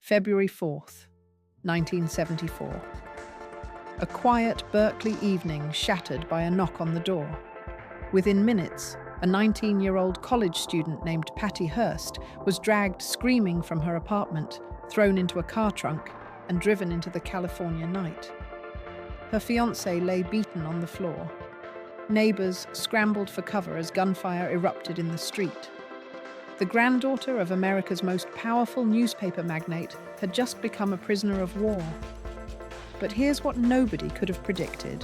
February 4th, 1974. A quiet Berkeley evening shattered by a knock on the door. Within minutes, a 19-year-old college student named Patty Hearst was dragged screaming from her apartment, thrown into a car trunk, and driven into the California night. Her fiancé lay beaten on the floor. Neighbors scrambled for cover as gunfire erupted in the street. The granddaughter of America's most powerful newspaper magnate had just become a prisoner of war. But here's what nobody could have predicted.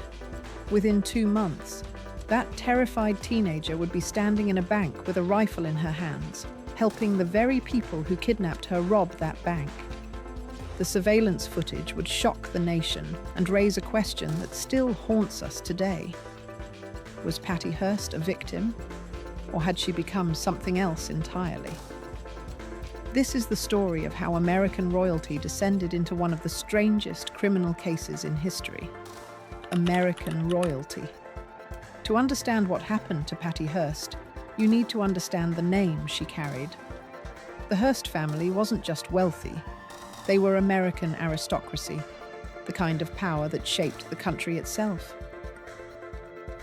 Within 2 months, that terrified teenager would be standing in a bank with a rifle in her hands, helping the very people who kidnapped her rob that bank. The surveillance footage would shock the nation and raise a question that still haunts us today. Was Patty Hearst a victim? Or had she become something else entirely? This is the story of how American royalty descended into one of the strangest criminal cases in history. American royalty. To understand what happened to Patty Hearst, you need to understand the name she carried. The Hearst family wasn't just wealthy. They were American aristocracy, the kind of power that shaped the country itself.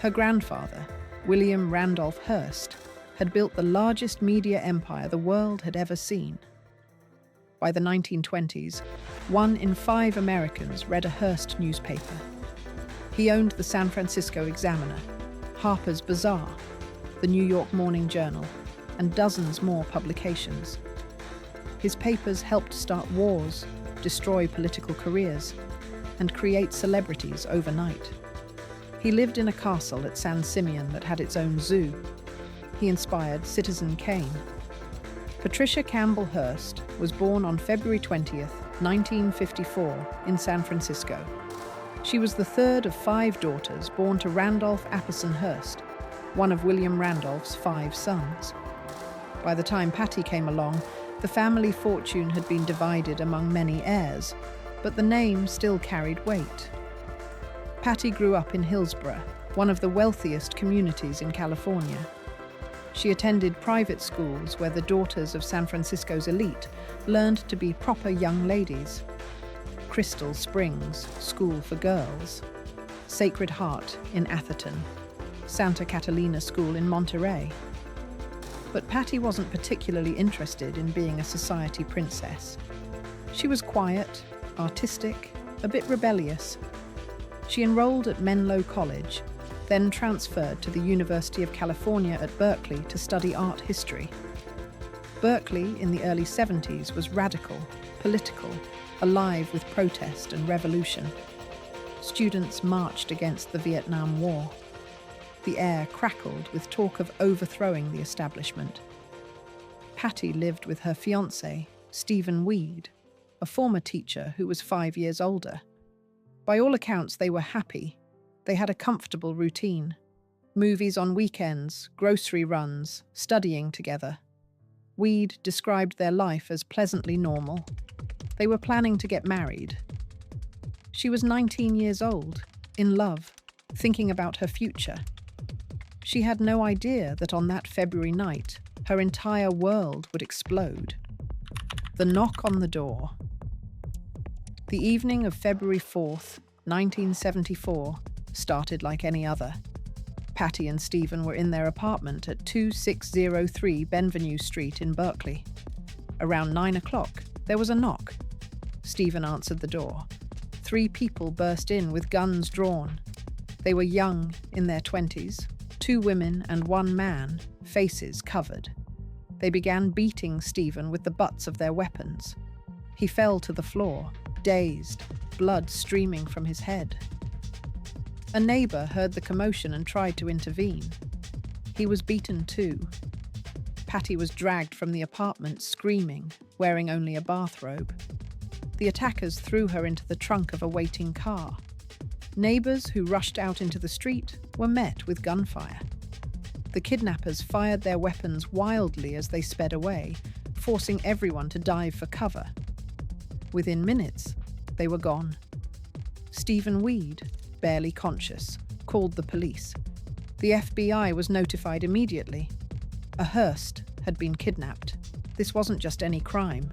Her grandfather, William Randolph Hearst, had built the largest media empire the world had ever seen. By the 1920s, 1 in 5 Americans read a Hearst newspaper. He owned the San Francisco Examiner, Harper's Bazaar, the New York Morning Journal, and dozens more publications. His papers helped start wars, destroy political careers, and create celebrities overnight. He lived in a castle at San Simeon that had its own zoo. He inspired Citizen Kane. Patricia Campbell Hearst was born on February 20th, 1954, in San Francisco. She was the third of 5 daughters born to Randolph Apperson Hearst, one of William Randolph's 5 sons. By the time Patty came along, the family fortune had been divided among many heirs, but the name still carried weight. Patty grew up in Hillsborough, one of the wealthiest communities in California. She attended private schools where the daughters of San Francisco's elite learned to be proper young ladies. Crystal Springs School for Girls, Sacred Heart in Atherton, Santa Catalina School in Monterey. But Patty wasn't particularly interested in being a society princess. She was quiet, artistic, a bit rebellious. She enrolled at Menlo College, then transferred to the University of California at Berkeley to study art history. Berkeley in the early 70s was radical, political, alive with protest and revolution. Students marched against the Vietnam War. The air crackled with talk of overthrowing the establishment. Patty lived with her fiancé, Stephen Weed, a former teacher who was 5 years older. By all accounts, they were happy. They had a comfortable routine. Movies on weekends, grocery runs, studying together. Weed described their life as pleasantly normal. They were planning to get married. She was 19 years old, in love, thinking about her future. She had no idea that on that February night, her entire world would explode. The knock on the door. The evening of February 4th, 1974, started like any other. Patty and Stephen were in their apartment at 2603 Benvenue Street in Berkeley. Around 9 o'clock, there was a knock. Stephen answered the door. 3 people burst in with guns drawn. They were young, in their 20s, 2 women and 1 man, faces covered. They began beating Stephen with the butts of their weapons. He fell to the floor, dazed, blood streaming from his head. A neighbor heard the commotion and tried to intervene. He was beaten too. Patty was dragged from the apartment screaming, wearing only a bathrobe. The attackers threw her into the trunk of a waiting car. Neighbors who rushed out into the street were met with gunfire. The kidnappers fired their weapons wildly as they sped away, forcing everyone to dive for cover. Within minutes, they were gone. Stephen Weed, barely conscious, called the police. The FBI was notified immediately. A Hearst had been kidnapped. This wasn't just any crime.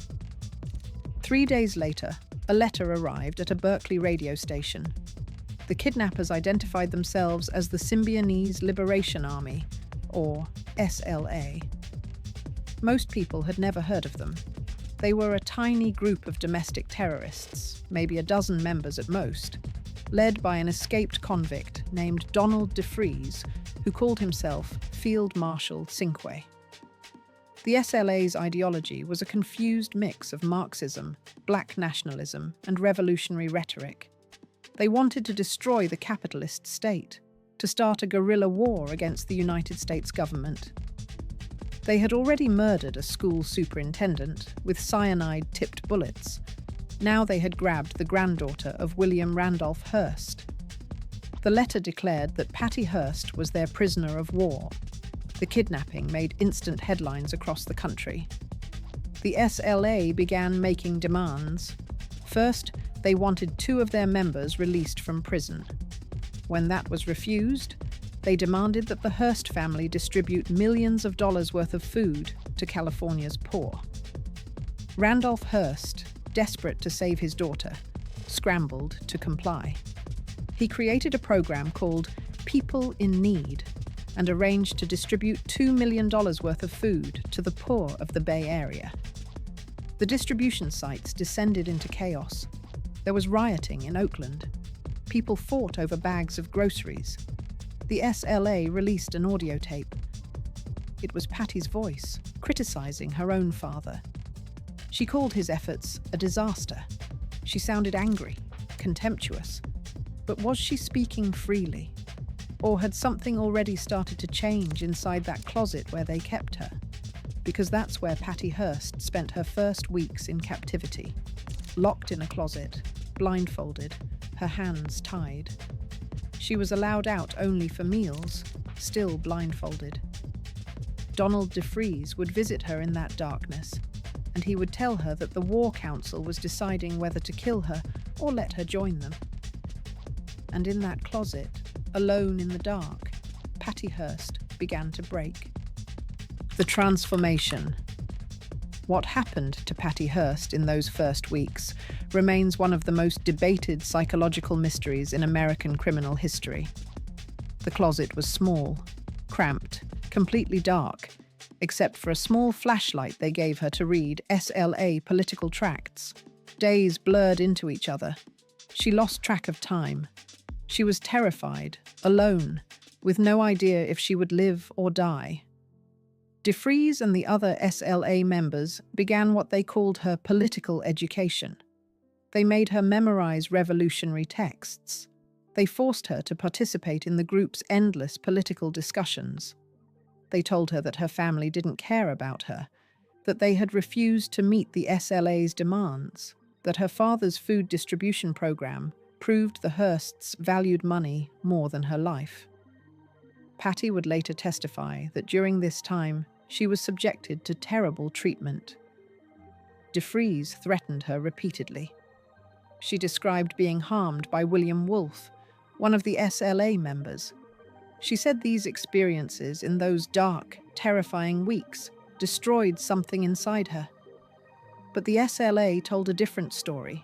3 days later, a letter arrived at a Berkeley radio station. The kidnappers identified themselves as the Symbionese Liberation Army, or SLA. Most people had never heard of them. They were a tiny group of domestic terrorists, maybe a dozen members at most, led by an escaped convict named Donald DeFries, who called himself Field Marshal Cinque. The SLA's ideology was a confused mix of Marxism, black nationalism, and revolutionary rhetoric. They wanted to destroy the capitalist state, to start a guerrilla war against the United States government. They had already murdered a school superintendent with cyanide-tipped bullets. Now they had grabbed the granddaughter of William Randolph Hearst. The letter declared that Patty Hearst was their prisoner of war. The kidnapping made instant headlines across the country. The SLA began making demands. First, they wanted 2 of their members released from prison. When that was refused, they demanded that the Hearst family distribute millions of dollars worth of food to California's poor. Randolph Hearst, desperate to save his daughter, scrambled to comply. He created a program called People in Need and arranged to distribute $2 million worth of food to the poor of the Bay Area. The distribution sites descended into chaos. There was rioting in Oakland. People fought over bags of groceries. The SLA released an audio tape. It was Patty's voice, criticizing her own father. She called his efforts a disaster. She sounded angry, contemptuous. But was she speaking freely? Or had something already started to change inside that closet where they kept her? Because that's where Patty Hearst spent her first weeks in captivity. Locked in a closet, blindfolded, her hands tied. She was allowed out only for meals, still blindfolded. Donald DeFries would visit her in that darkness, and he would tell her that the War Council was deciding whether to kill her or let her join them. And in that closet, alone in the dark, Patty Hearst began to break. The transformation. What happened to Patty Hearst in those first weeks remains one of the most debated psychological mysteries in American criminal history. The closet was small, cramped, completely dark, except for a small flashlight they gave her to read SLA political tracts. Days blurred into each other. She lost track of time. She was terrified, alone, with no idea if she would live or die. DeFries and the other SLA members began what they called her political education. They made her memorize revolutionary texts. They forced her to participate in the group's endless political discussions. They told her that her family didn't care about her, that they had refused to meet the SLA's demands, that her father's food distribution program proved the Hearsts valued money more than her life. Patty would later testify that during this time, she was subjected to terrible treatment. DeFries threatened her repeatedly. She described being harmed by William Wolfe, one of the SLA members. She said these experiences in those dark, terrifying weeks destroyed something inside her. But the SLA told a different story.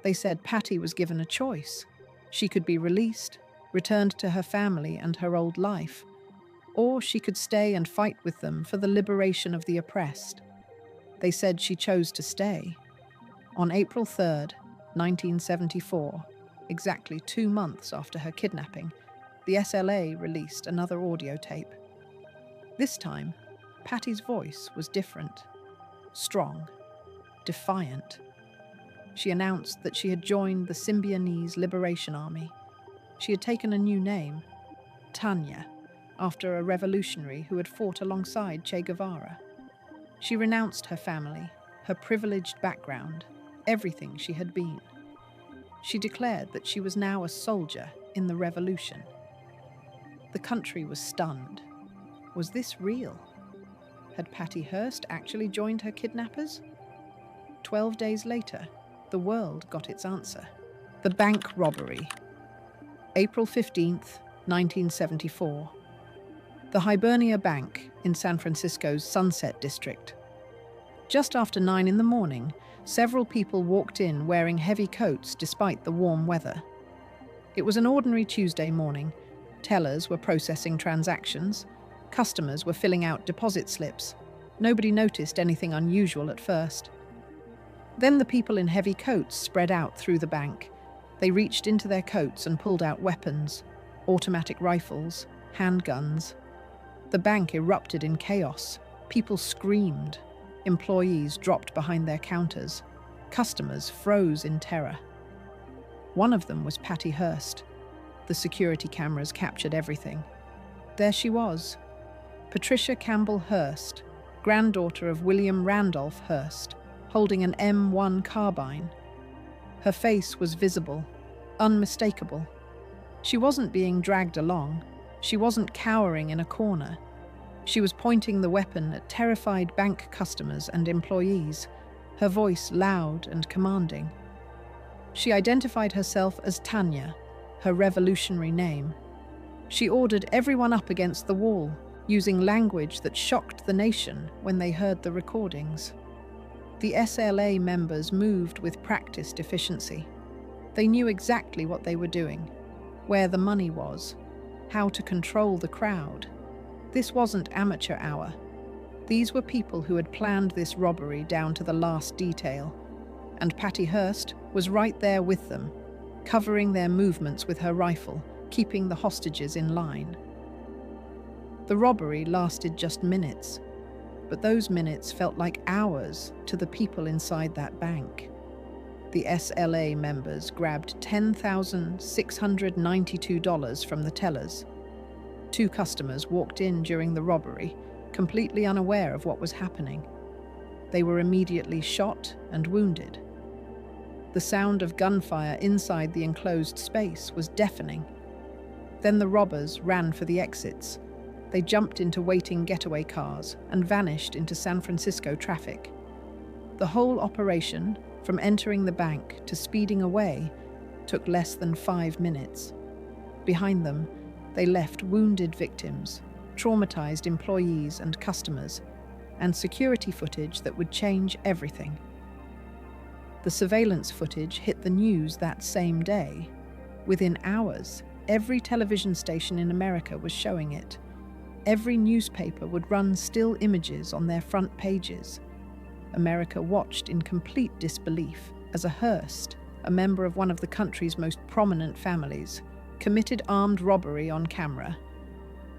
They said Patty was given a choice. She could be released, returned to her family and her old life, or she could stay and fight with them for the liberation of the oppressed. They said she chose to stay. On April 3rd, 1974, exactly 2 months after her kidnapping, the SLA released another audio tape. This time, Patty's voice was different, strong, defiant. She announced that she had joined the Symbionese Liberation Army. She had taken a new name, Tanya, after a revolutionary who had fought alongside Che Guevara. She renounced her family, her privileged background, everything she had been. She declared that she was now a soldier in the revolution. The country was stunned. Was this real? Had Patty Hearst actually joined her kidnappers? 12 days later, the world got its answer. The bank robbery. April 15th, 1974. The Hibernia Bank in San Francisco's Sunset District. Just after 9 in the morning, several people walked in wearing heavy coats despite the warm weather. It was an ordinary Tuesday morning. Tellers were processing transactions. Customers were filling out deposit slips. Nobody noticed anything unusual at first. Then the people in heavy coats spread out through the bank. They reached into their coats and pulled out weapons, automatic rifles, handguns. The bank erupted in chaos. People screamed. Employees dropped behind their counters. Customers froze in terror. One of them was Patty Hearst. The security cameras captured everything. There she was, Patricia Campbell Hearst, granddaughter of William Randolph Hearst, holding an M1 carbine. Her face was visible, unmistakable. She wasn't being dragged along. She wasn't cowering in a corner. She was pointing the weapon at terrified bank customers and employees, her voice loud and commanding. She identified herself as Tanya, her revolutionary name. She ordered everyone up against the wall, using language that shocked the nation when they heard the recordings. The SLA members moved with practiced efficiency. They knew exactly what they were doing, where the money was, how to control the crowd. This wasn't amateur hour. These were people who had planned this robbery down to the last detail, and Patty Hearst was right there with them, covering their movements with her rifle, keeping the hostages in line. The robbery lasted just minutes, but those minutes felt like hours to the people inside that bank. The SLA members grabbed $10,692 from the tellers. 2 customers walked in during the robbery, completely unaware of what was happening. They were immediately shot and wounded. The sound of gunfire inside the enclosed space was deafening. Then the robbers ran for the exits. They jumped into waiting getaway cars and vanished into San Francisco traffic. The whole operation, from entering the bank to speeding away, took less than 5 minutes. Behind them, they left wounded victims, traumatized employees and customers, and security footage that would change everything. The surveillance footage hit the news that same day. Within hours, every television station in America was showing it. Every newspaper would run still images on their front pages. America watched in complete disbelief as a Hearst, a member of one of the country's most prominent families, committed armed robbery on camera.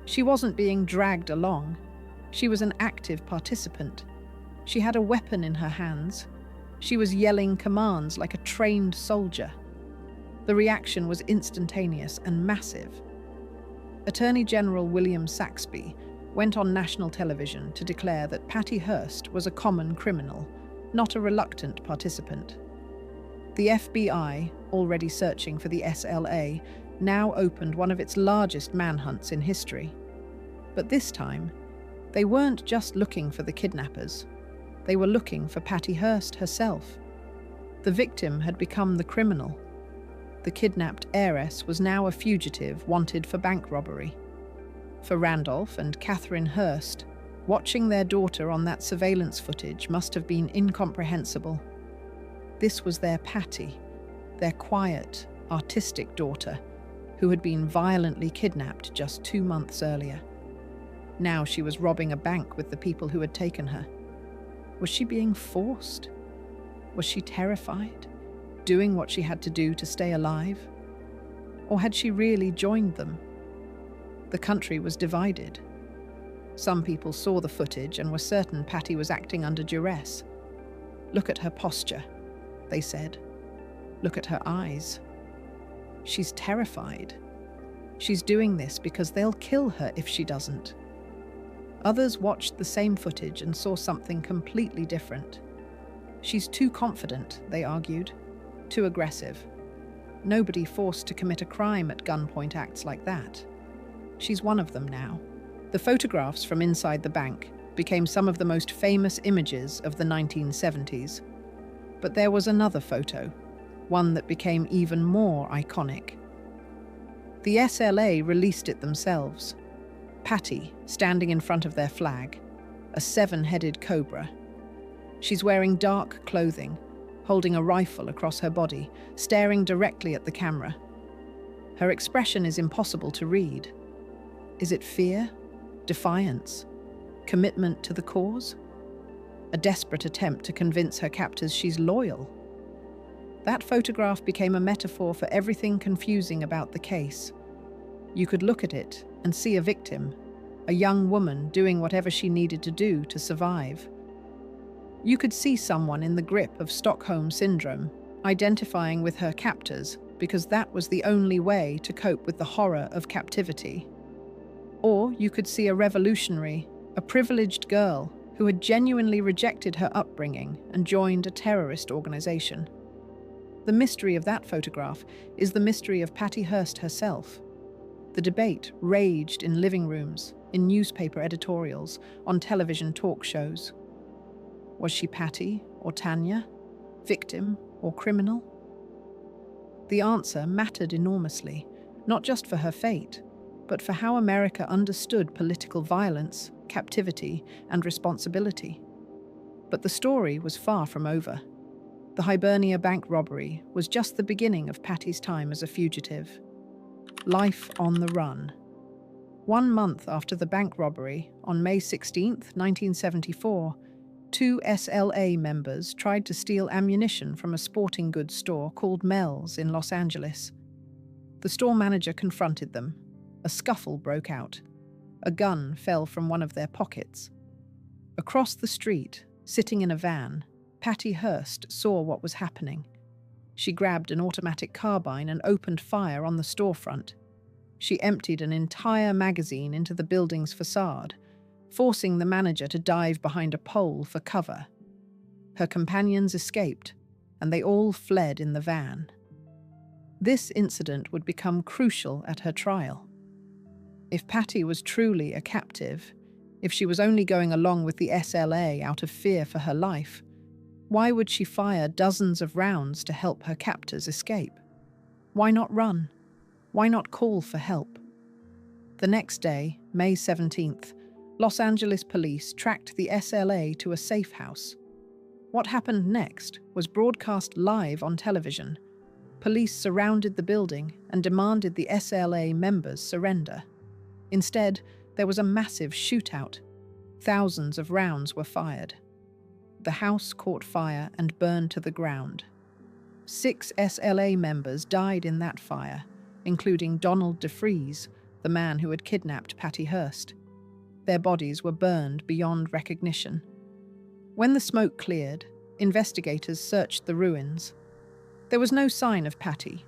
She wasn't being dragged along. She was an active participant. She had a weapon in her hands. She was yelling commands like a trained soldier. The reaction was instantaneous and massive. Attorney General William Saxby went on national television to declare that Patty Hearst was a common criminal, not a reluctant participant. The FBI, already searching for the SLA, now opened one of its largest manhunts in history. But this time, they weren't just looking for the kidnappers. They were looking for Patty Hearst herself. The victim had become the criminal. The kidnapped heiress was now a fugitive wanted for bank robbery. For Randolph and Catherine Hearst, watching their daughter on that surveillance footage must have been incomprehensible. This was their Patty, their quiet, artistic daughter, who had been violently kidnapped just 2 months earlier. Now she was robbing a bank with the people who had taken her. Was she being forced? Was she terrified, doing what she had to do to stay alive? Or had she really joined them? The country was divided. Some people saw the footage and were certain Patty was acting under duress. "Look at her posture," they said. "Look at her eyes. She's terrified. She's doing this because they'll kill her if she doesn't." Others watched the same footage and saw something completely different. "She's too confident," they argued, "too aggressive. Nobody forced to commit a crime at gunpoint acts like that. She's one of them now." The photographs from inside the bank became some of the most famous images of the 1970s. But there was another photo, one that became even more iconic. The SLA released it themselves. Patty standing in front of their flag, a 7-headed cobra. She's wearing dark clothing, holding a rifle across her body, staring directly at the camera. Her expression is impossible to read. Is it fear? Defiance? Commitment to the cause? A desperate attempt to convince her captors she's loyal? That photograph became a metaphor for everything confusing about the case. You could look at it and see a victim, a young woman doing whatever she needed to do to survive. You could see someone in the grip of Stockholm Syndrome, identifying with her captors because that was the only way to cope with the horror of captivity. Or you could see a revolutionary, a privileged girl who had genuinely rejected her upbringing and joined a terrorist organization. The mystery of that photograph is the mystery of Patty Hearst herself. The debate raged in living rooms, in newspaper editorials, on television talk shows. Was she Patty or Tanya? Victim or criminal? The answer mattered enormously, not just for her fate, but for how America understood political violence, captivity, and responsibility. But the story was far from over. The Hibernia Bank robbery was just the beginning of Patty's time as a fugitive. Life on the run. 1 month after the bank robbery, on May 16, 1974, 2 SLA members tried to steal ammunition from a sporting goods store called Mel's in Los Angeles. The store manager confronted them. A scuffle broke out. A gun fell from one of their pockets. Across the street, sitting in a van, Patty Hearst saw what was happening. She grabbed an automatic carbine and opened fire on the storefront. She emptied an entire magazine into the building's facade, forcing the manager to dive behind a pole for cover. Her companions escaped, and they all fled in the van. This incident would become crucial at her trial. If Patty was truly a captive, if she was only going along with the SLA out of fear for her life, why would she fire dozens of rounds to help her captors escape? Why not run? Why not call for help? The next day, May 17th, Los Angeles police tracked the SLA to a safe house. What happened next was broadcast live on television. Police surrounded the building and demanded the SLA members surrender. Instead, there was a massive shootout. Thousands of rounds were fired. The house caught fire and burned to the ground. 6 SLA members died in that fire, including Donald DeFries, the man who had kidnapped Patty Hearst. Their bodies were burned beyond recognition. When the smoke cleared, investigators searched the ruins. There was no sign of Patty.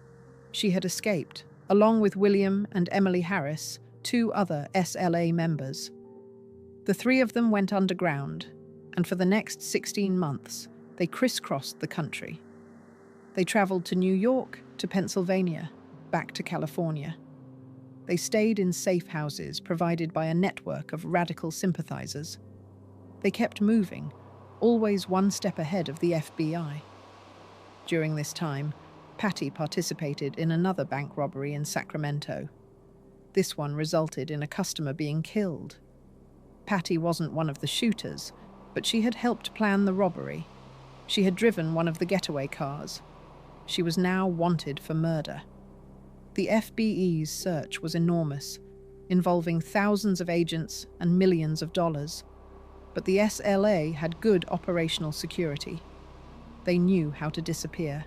She had escaped, along with William and Emily Heiress, 2 other SLA members. The 3 of them went underground, and for the next 16 months, they crisscrossed the country. They traveled to New York, to Pennsylvania, back to California. They stayed in safe houses provided by a network of radical sympathizers. They kept moving, always one step ahead of the FBI. During this time, Patty participated in another bank robbery in Sacramento. This one resulted in a customer being killed. Patty wasn't one of the shooters, but she had helped plan the robbery. She had driven one of the getaway cars. She was now wanted for murder. The FBI's search was enormous, involving thousands of agents and millions of dollars. But the SLA had good operational security. They knew how to disappear.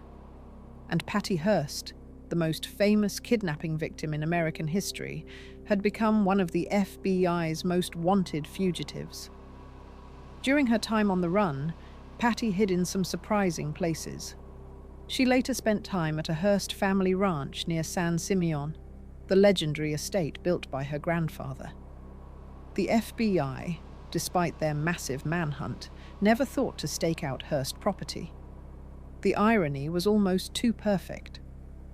And Patty Hearst, the most famous kidnapping victim in American history, had become one of the FBI's most wanted fugitives. During her time on the run, Patty hid in some surprising places. She later spent time at a Hearst family ranch near San Simeon, the legendary estate built by her grandfather. The FBI, despite their massive manhunt, never thought to stake out Hearst property. The irony was almost too perfect.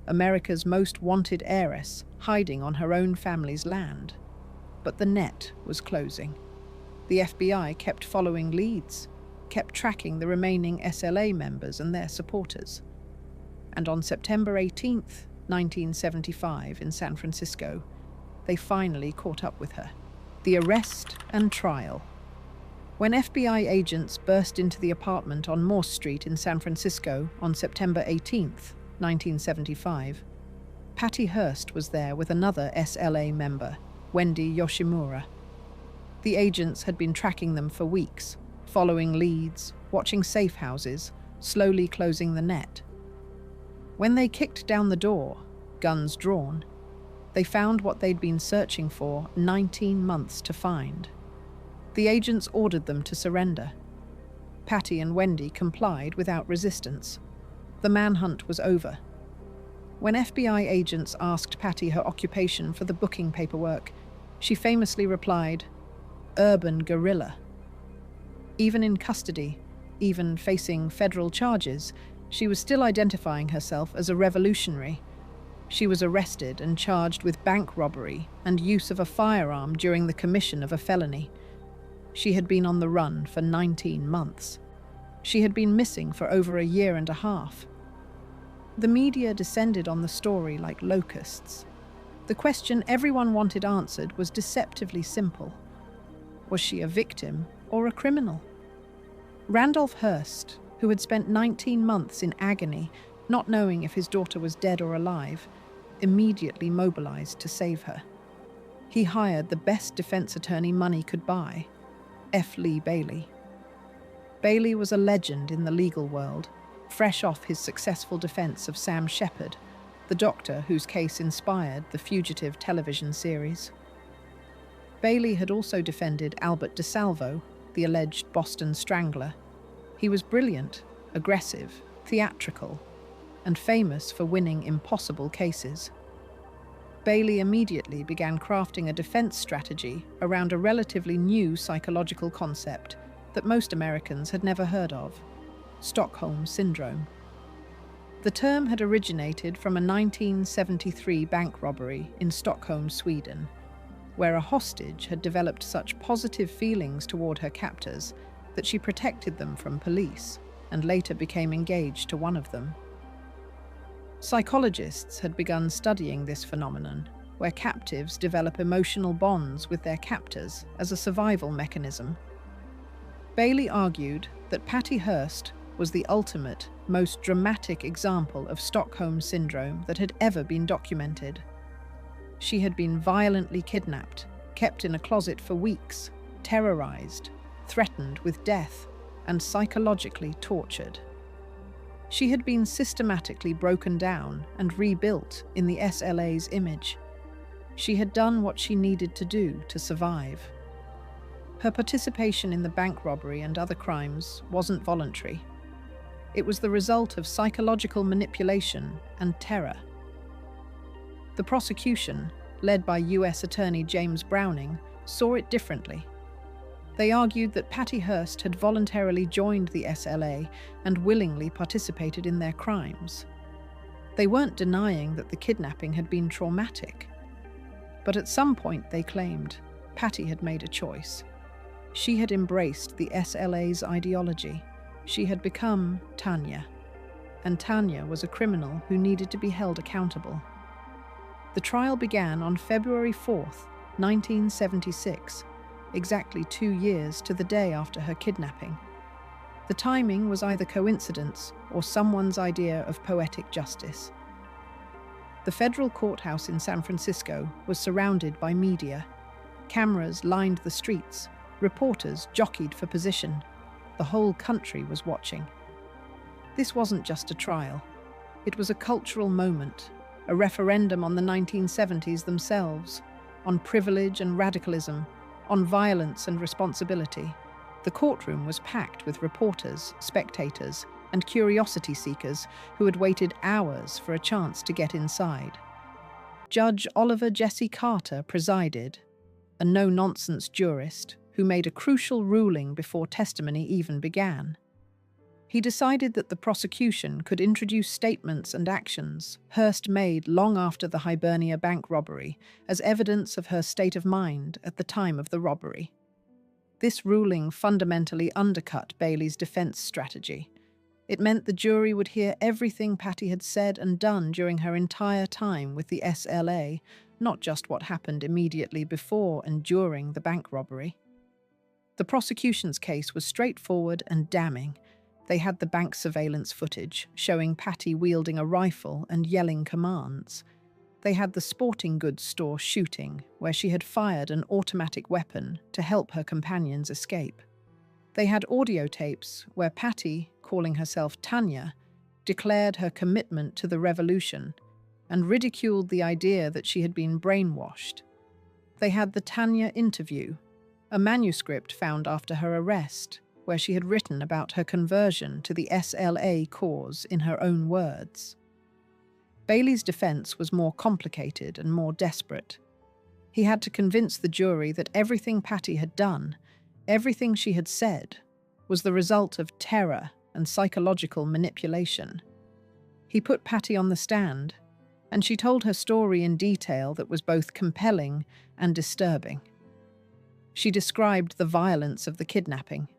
America's most wanted heiress hiding on her own family's land. But the net was closing. The FBI kept following leads, kept tracking the remaining SLA members and their supporters. And on September 18th, 1975, in San Francisco, they finally caught up with her. The arrest and trial. When FBI agents burst into the apartment on Morse Street in San Francisco on September 18, 1975, Patty Hearst was there with another SLA member, Wendy Yoshimura. The agents had been tracking them for weeks, following leads, watching safe houses, slowly closing the net. When they kicked down the door, guns drawn, they found what they'd been searching for 19 months to find. The agents ordered them to surrender. Patty and Wendy complied without resistance. The manhunt was over. When FBI agents asked Patty her occupation for the booking paperwork, she famously replied, "Urban guerrilla." Even in custody, even facing federal charges, she was still identifying herself as a revolutionary. She was arrested and charged with bank robbery and use of a firearm during the commission of a felony. She had been on the run for 19 months. She had been missing for over a year and a half. The media descended on the story like locusts. The question everyone wanted answered was deceptively simple. Was she a victim or a criminal? Randolph Hearst, who had spent 19 months in agony, not knowing if his daughter was dead or alive, immediately mobilized to save her. He hired the best defense attorney money could buy, F. Lee Bailey. Bailey was a legend in the legal world, fresh off his successful defense of Sam Shepard, the doctor whose case inspired the Fugitive television series. Bailey had also defended Albert DeSalvo, the alleged Boston Strangler. He was brilliant, aggressive, theatrical, and famous for winning impossible cases. Bailey immediately began crafting a defense strategy around a relatively new psychological concept that most Americans had never heard of: Stockholm Syndrome. The term had originated from a 1973 bank robbery in Stockholm, Sweden, where a hostage had developed such positive feelings toward her captors that she protected them from police and later became engaged to one of them. Psychologists had begun studying this phenomenon, where captives develop emotional bonds with their captors as a survival mechanism. Bailey argued that Patty Hearst was the ultimate, most dramatic example of Stockholm Syndrome that had ever been documented. She had been violently kidnapped, kept in a closet for weeks, terrorized, threatened with death, and psychologically tortured. She had been systematically broken down and rebuilt in the SLA's image. She had done what she needed to do to survive. Her participation in the bank robbery and other crimes wasn't voluntary. It was the result of psychological manipulation and terror. The prosecution, led by U.S. Attorney James Browning, saw it differently. They argued that Patty Hearst had voluntarily joined the SLA and willingly participated in their crimes. They weren't denying that the kidnapping had been traumatic. But at some point, they claimed, Patty had made a choice. She had embraced the SLA's ideology. She had become Tanya. And Tanya was a criminal who needed to be held accountable. The trial began on February 4th, 1976, exactly 2 years to the day after her kidnapping. The timing was either coincidence or someone's idea of poetic justice. The federal courthouse in San Francisco was surrounded by media. Cameras lined the streets. Reporters jockeyed for position. The whole country was watching. This wasn't just a trial. It was a cultural moment, a referendum on the 1970s themselves, on privilege and radicalism, on violence and responsibility. The courtroom was packed with reporters, spectators, and curiosity seekers who had waited hours for a chance to get inside. Judge Oliver Jesse Carter presided, a no-nonsense jurist who made a crucial ruling before testimony even began. He decided that the prosecution could introduce statements and actions Hearst made long after the Hibernia Bank robbery as evidence of her state of mind at the time of the robbery. This ruling fundamentally undercut Bailey's defense strategy. It meant the jury would hear everything Patty had said and done during her entire time with the SLA, not just what happened immediately before and during the bank robbery. The prosecution's case was straightforward and damning. They had the bank surveillance footage showing Patty wielding a rifle and yelling commands. They had the sporting goods store shooting, where she had fired an automatic weapon to help her companions escape. They had audio tapes where Patty, calling herself Tanya, declared her commitment to the revolution and ridiculed the idea that she had been brainwashed. They had the Tanya interview, a manuscript found after her arrest, where she had written about her conversion to the SLA cause in her own words. Bailey's defense was more complicated and more desperate. He had to convince the jury that everything Patty had done, everything she had said, was the result of terror and psychological manipulation. He put Patty on the stand, and she told her story in detail that was both compelling and disturbing. She described the violence of the kidnapping,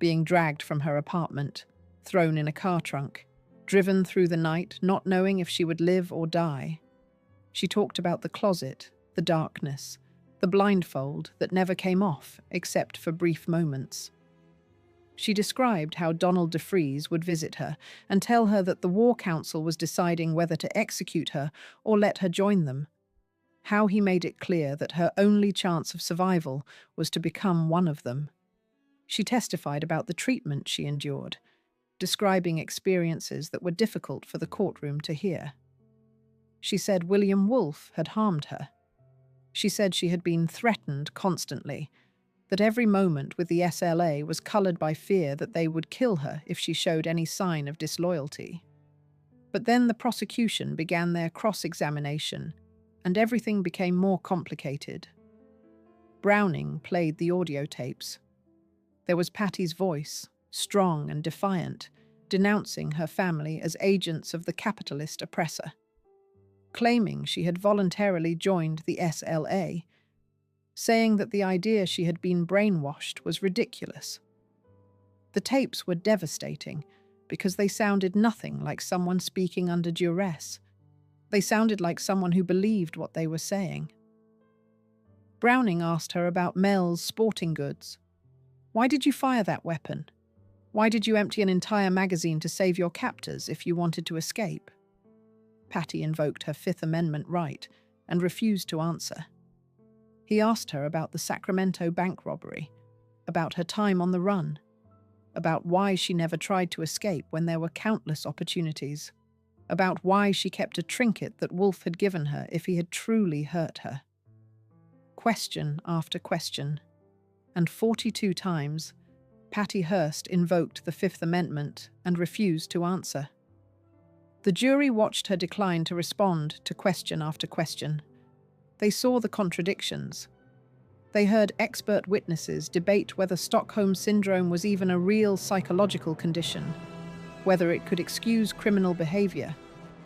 being dragged from her apartment, thrown in a car trunk, driven through the night, not knowing if she would live or die. She talked about the closet, the darkness, the blindfold that never came off except for brief moments. She described how Donald DeFreeze would visit her and tell her that the War Council was deciding whether to execute her or let her join them. How he made it clear that her only chance of survival was to become one of them. She testified about the treatment she endured, describing experiences that were difficult for the courtroom to hear. She said William Wolfe had harmed her. She said she had been threatened constantly, that every moment with the SLA was coloured by fear that they would kill her if she showed any sign of disloyalty. But then the prosecution began their cross-examination, and everything became more complicated. Browning played the audio tapes. There was Patty's voice, strong and defiant, denouncing her family as agents of the capitalist oppressor, claiming she had voluntarily joined the SLA, saying that the idea she had been brainwashed was ridiculous. The tapes were devastating because they sounded nothing like someone speaking under duress. They sounded like someone who believed what they were saying. Browning asked her about Mel's sporting goods. Why did you fire that weapon? Why did you empty an entire magazine to save your captors if you wanted to escape? Patty invoked her Fifth Amendment right and refused to answer. He asked her about the Sacramento bank robbery, about her time on the run, about why she never tried to escape when there were countless opportunities, about why she kept a trinket that Wolfe had given her if he had truly hurt her. Question after question, and 42 times, Patty Hearst invoked the Fifth Amendment and refused to answer. The jury watched her decline to respond to question after question. They saw the contradictions. They heard expert witnesses debate whether Stockholm Syndrome was even a real psychological condition, whether it could excuse criminal behavior,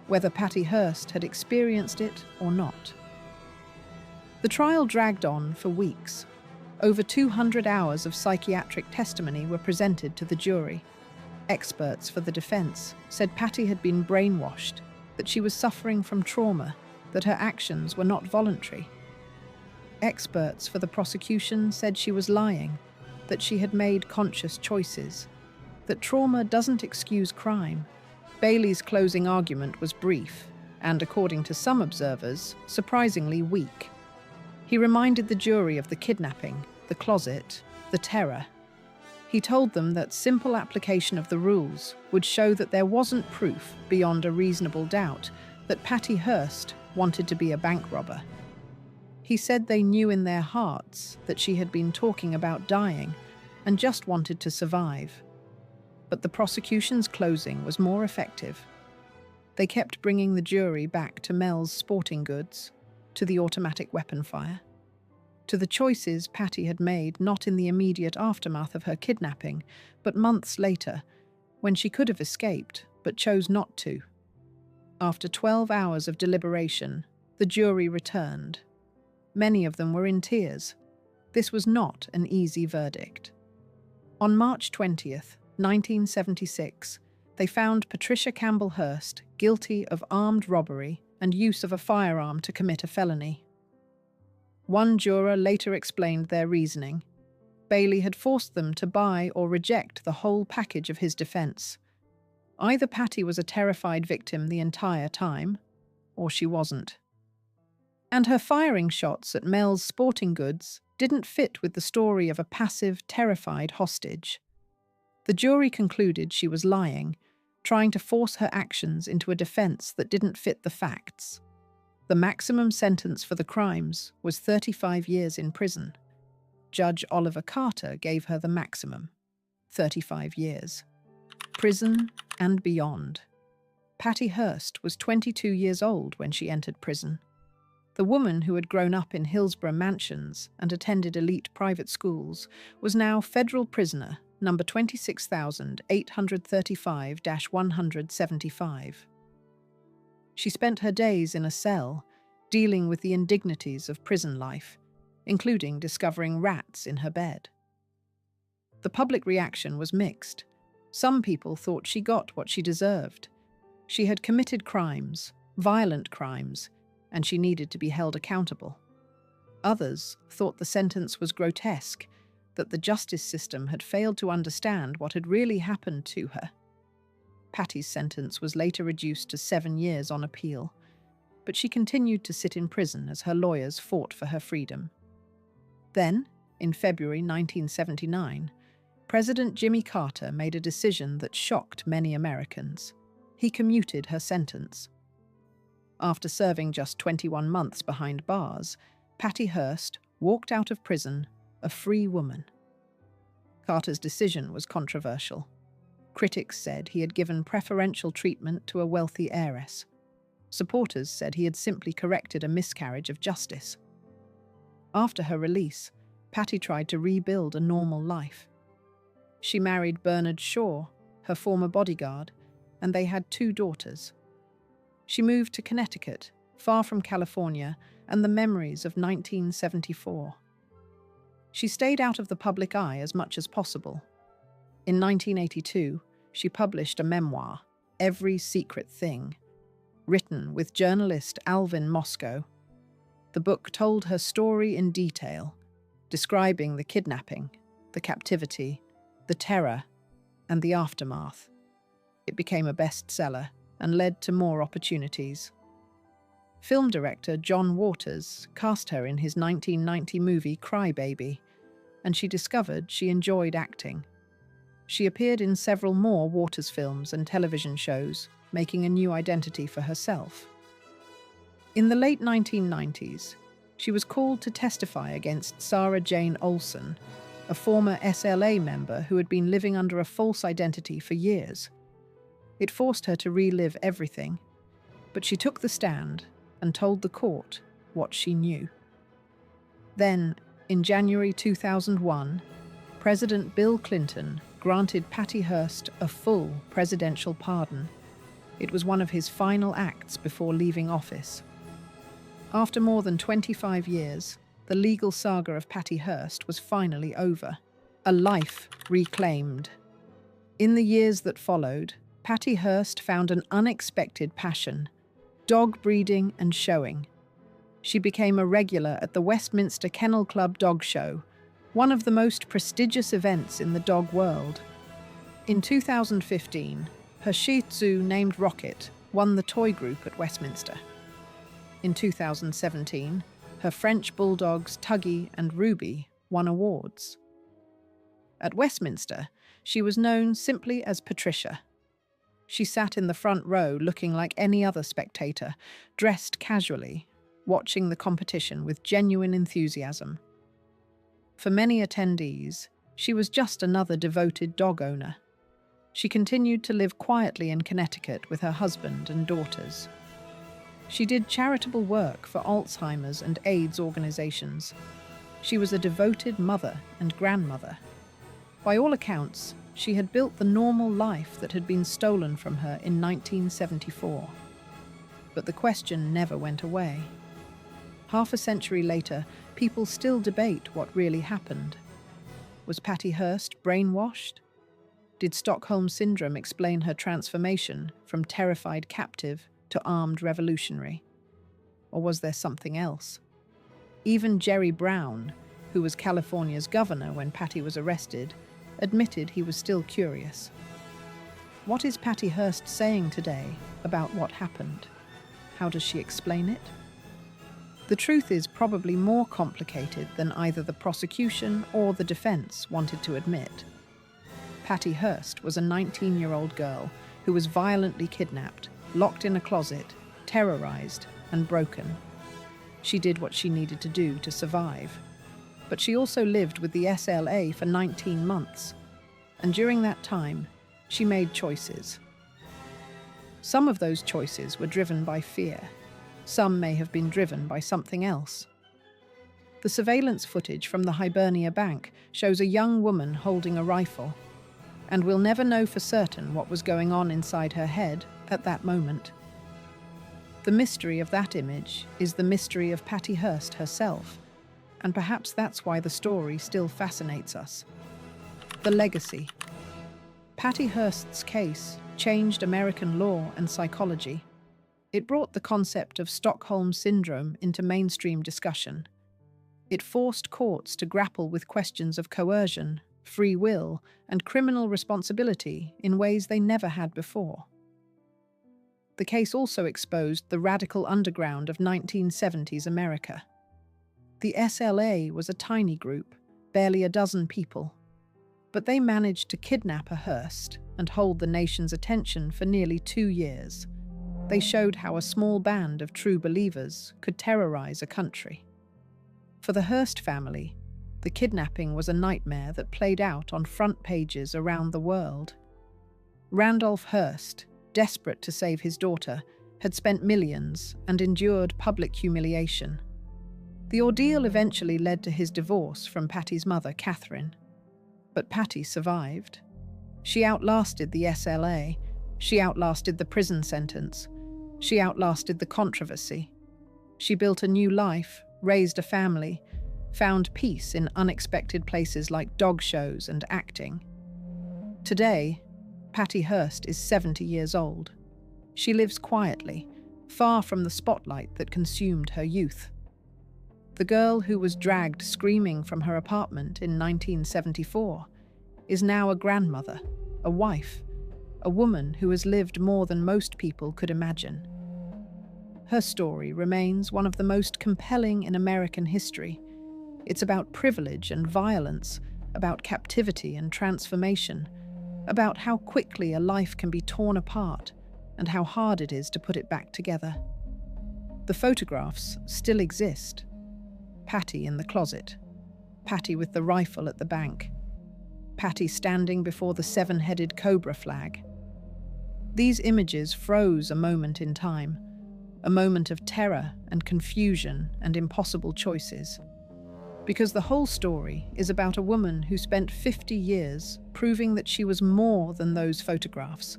whether Patty Hearst had experienced it or not. The trial dragged on for weeks. Over 200 hours of psychiatric testimony were presented to the jury. Experts for the defense said Patty had been brainwashed, that she was suffering from trauma, that her actions were not voluntary. Experts for the prosecution said she was lying, that she had made conscious choices, that trauma doesn't excuse crime. Bailey's closing argument was brief and, according to some observers, surprisingly weak. He reminded the jury of the kidnapping, the closet, the terror. He told them that simple application of the rules would show that there wasn't proof beyond a reasonable doubt that Patty Hearst wanted to be a bank robber. He said they knew in their hearts that she had been talking about dying and just wanted to survive. But the prosecution's closing was more effective. They kept bringing the jury back to Mel's sporting goods, to the automatic weapon fire, to the choices Patty had made not in the immediate aftermath of her kidnapping, but months later, when she could have escaped but chose not to. After 12 hours of deliberation, the jury returned. Many of them were in tears. This was not an easy verdict. On March 20th, 1976, they found Patricia Campbell Hearst guilty of armed robbery and use of a firearm to commit a felony. One juror later explained their reasoning. Bailey had forced them to buy or reject the whole package of his defense. Either Patty was a terrified victim the entire time, or she wasn't. And her firing shots at Mel's sporting goods didn't fit with the story of a passive, terrified hostage. The jury concluded she was lying, trying to force her actions into a defense that didn't fit the facts. The maximum sentence for the crimes was 35 years in prison. Judge Oliver Carter gave her the maximum, 35 years. Prison and beyond. Patty Hearst was 22 years old when she entered prison. The woman who had grown up in Hillsborough mansions and attended elite private schools was now federal prisoner number 26,835-175. She spent her days in a cell, dealing with the indignities of prison life, including discovering rats in her bed. The public reaction was mixed. Some people thought she got what she deserved. She had committed crimes, violent crimes, and she needed to be held accountable. Others thought the sentence was grotesque, that the justice system had failed to understand what had really happened to her. Patty's sentence was later reduced to 7 years on appeal, but she continued to sit in prison as her lawyers fought for her freedom. Then, in February 1979, President Jimmy Carter made a decision that shocked many Americans. He commuted her sentence. After serving just 21 months behind bars, Patty Hearst walked out of prison a free woman. Carter's decision was controversial. Critics said he had given preferential treatment to a wealthy heiress. Supporters said he had simply corrected a miscarriage of justice. After her release, Patty tried to rebuild a normal life. She married Bernard Shaw, her former bodyguard, and they had 2 daughters. She moved to Connecticut, far from California and the memories of 1974. She stayed out of the public eye as much as possible. In 1982, she published a memoir, Every Secret Thing, written with journalist Alvin Moscow. The book told her story in detail, describing the kidnapping, the captivity, the terror, and the aftermath. It became a bestseller and led to more opportunities. Film director John Waters cast her in his 1990 movie Cry Baby, and she discovered she enjoyed acting. She appeared in several more Waters films and television shows, making a new identity for herself. In the late 1990s, she was called to testify against Sarah Jane Olson, a former SLA member who had been living under a false identity for years. It forced her to relive everything, but she took the stand and told the court what she knew. Then, in January 2001, President Bill Clinton granted Patty Hearst a full presidential pardon. It was one of his final acts before leaving office. After more than 25 years, the legal saga of Patty Hearst was finally over, a life reclaimed. In the years that followed, Patty Hearst found an unexpected passion: dog breeding and showing. She became a regular at the Westminster Kennel Club Dog Show, one of the most prestigious events in the dog world. In 2015, her Shih Tzu named Rocket won the toy group at Westminster. In 2017, her French bulldogs Tuggy and Ruby won awards. At Westminster, she was known simply as Patricia. She sat in the front row looking like any other spectator, dressed casually, watching the competition with genuine enthusiasm. For many attendees, she was just another devoted dog owner. She continued to live quietly in Connecticut with her husband and daughters. She did charitable work for Alzheimer's and AIDS organizations. She was a devoted mother and grandmother. By all accounts, she had built the normal life that had been stolen from her in 1974. But the question never went away. Half a century later, people still debate what really happened. Was Patty Hearst brainwashed? Did Stockholm Syndrome explain her transformation from terrified captive to armed revolutionary? Or was there something else? Even Jerry Brown, who was California's governor when Patty was arrested, admitted he was still curious. What is Patty Hearst saying today about what happened? How does she explain it? The truth is probably more complicated than either the prosecution or the defense wanted to admit. Patty Hearst was a 19-year-old girl who was violently kidnapped, locked in a closet, terrorized, and broken. She did what she needed to do to survive. But she also lived with the SLA for 19 months, and during that time, she made choices. Some of those choices were driven by fear. Some may have been driven by something else. The surveillance footage from the Hibernia Bank shows a young woman holding a rifle, and we'll never know for certain what was going on inside her head at that moment. The mystery of that image is the mystery of Patty Hearst herself, and perhaps that's why the story still fascinates us. The legacy. Patty Hearst's case changed American law and psychology. It brought the concept of Stockholm Syndrome into mainstream discussion. It forced courts to grapple with questions of coercion, free will, and criminal responsibility in ways they never had before. The case also exposed the radical underground of 1970s America. The SLA was a tiny group, barely a dozen people, but they managed to kidnap a Hearst and hold the nation's attention for nearly 2 years. They showed how a small band of true believers could terrorize a country. For the Hearst family, the kidnapping was a nightmare that played out on front pages around the world. Randolph Hearst, desperate to save his daughter, had spent millions and endured public humiliation. The ordeal eventually led to his divorce from Patty's mother, Catherine. But Patty survived. She outlasted the SLA. She outlasted the prison sentence. She outlasted the controversy. She built a new life, raised a family, found peace in unexpected places like dog shows and acting. Today, Patty Hearst is 70 years old. She lives quietly, far from the spotlight that consumed her youth. The girl who was dragged screaming from her apartment in 1974 is now a grandmother, a wife, a woman who has lived more than most people could imagine. Her story remains one of the most compelling in American history. It's about privilege and violence, about captivity and transformation, about how quickly a life can be torn apart and how hard it is to put it back together. The photographs still exist. Patty in the closet, Patty with the rifle at the bank, Patty standing before the 7-headed cobra flag. These images froze a moment in time, a moment of terror and confusion and impossible choices. Because the whole story is about a woman who spent 50 years proving that she was more than those photographs,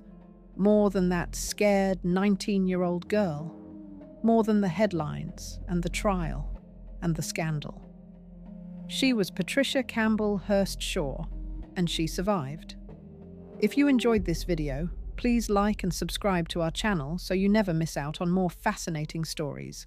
more than that scared 19-year-old girl, more than the headlines and the trial and the scandal. She was Patricia Campbell Hearst Shaw, and she survived. If you enjoyed this video, please like and subscribe to our channel so you never miss out on more fascinating stories.